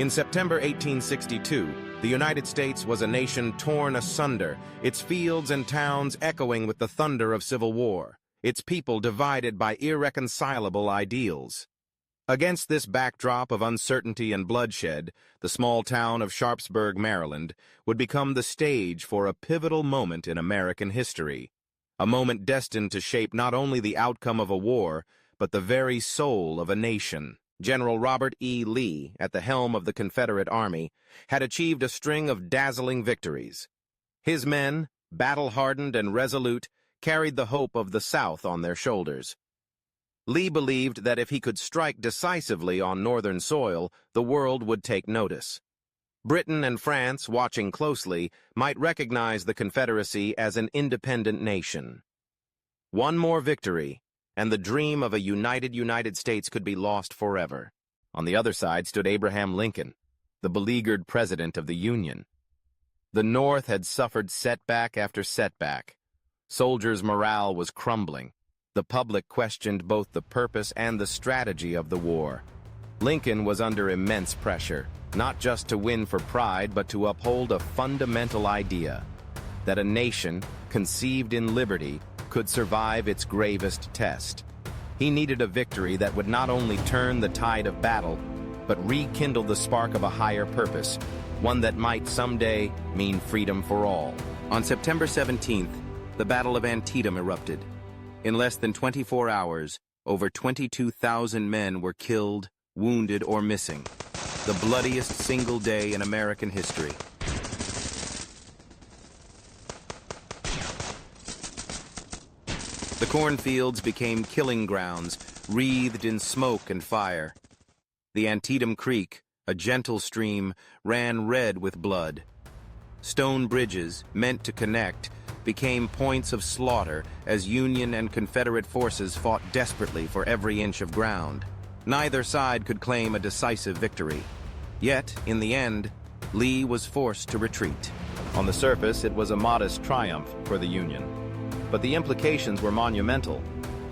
In September 1862, the United States was a nation torn asunder, its fields and towns echoing with the thunder of civil war, its people divided by irreconcilable ideals. Against this backdrop of uncertainty and bloodshed, the small town of Sharpsburg, Maryland, would become the stage for a pivotal moment in American history, a moment destined to shape not only the outcome of a war, but the very soul of a nation. General Robert E. Lee, at the helm of the Confederate Army, had achieved a string of dazzling victories. His men, battle-hardened and resolute, carried the hope of the South on their shoulders. Lee believed that if he could strike decisively on Northern soil, the world would take notice. Britain and France, watching closely, might recognize the Confederacy as an independent nation. One more victory, and the dream of a united United States could be lost forever. On the other side stood Abraham Lincoln, the beleaguered president of the Union. The North had suffered setback after setback. Soldiers' morale was crumbling. The public questioned both the purpose and the strategy of the war. Lincoln was under immense pressure, not just to win for pride, but to uphold a fundamental idea, that a nation, conceived in liberty, could survive its gravest test. He needed a victory that would not only turn the tide of battle, but rekindle the spark of a higher purpose, one that might someday mean freedom for all. On September 17th, the Battle of Antietam erupted. In less than 24 hours, over 22,000 men were killed, wounded, or missing. The bloodiest single day in American history. The cornfields became killing grounds, wreathed in smoke and fire. The Antietam Creek, a gentle stream, ran red with blood. Stone bridges, meant to connect, became points of slaughter as Union and Confederate forces fought desperately for every inch of ground. Neither side could claim a decisive victory. Yet, in the end, Lee was forced to retreat. On the surface, it was a modest triumph for the Union. But the implications were monumental.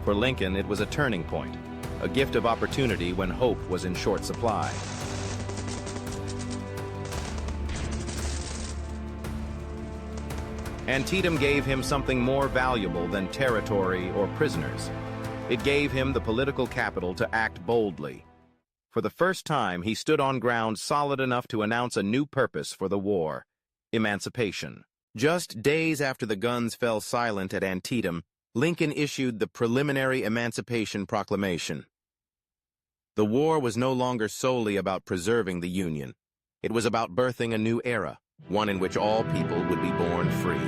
For Lincoln, it was a turning point, a gift of opportunity when hope was in short supply. Antietam gave him something more valuable than territory or prisoners. It gave him the political capital to act boldly. For the first time, he stood on ground solid enough to announce a new purpose for the war: emancipation. Just days after the guns fell silent at Antietam, Lincoln issued the preliminary Emancipation Proclamation. The war was no longer solely about preserving the Union. It was about birthing a new era, one in which all people would be born free.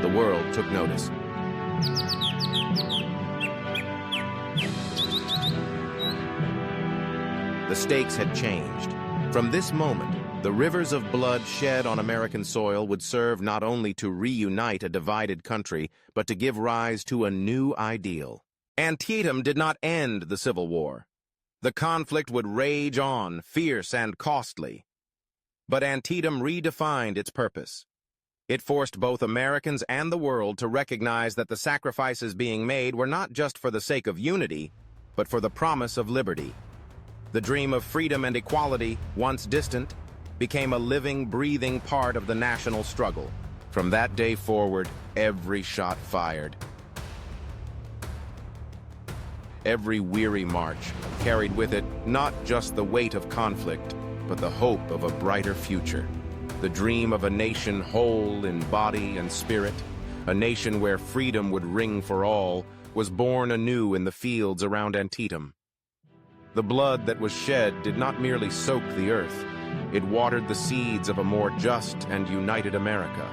The world took notice. The stakes had changed. From this moment, the rivers of blood shed on American soil would serve not only to reunite a divided country, but to give rise to a new ideal. Antietam did not end the Civil War. The conflict would rage on, fierce and costly. But Antietam redefined its purpose. It forced both Americans and the world to recognize that the sacrifices being made were not just for the sake of unity, but for the promise of liberty. The dream of freedom and equality, once distant, became a living, breathing part of the national struggle. From that day forward, every shot fired, every weary march carried with it not just the weight of conflict, but the hope of a brighter future. The dream of a nation whole in body and spirit, a nation where freedom would ring for all, was born anew in the fields around Antietam. The blood that was shed did not merely soak the earth, it watered the seeds of a more just and united America.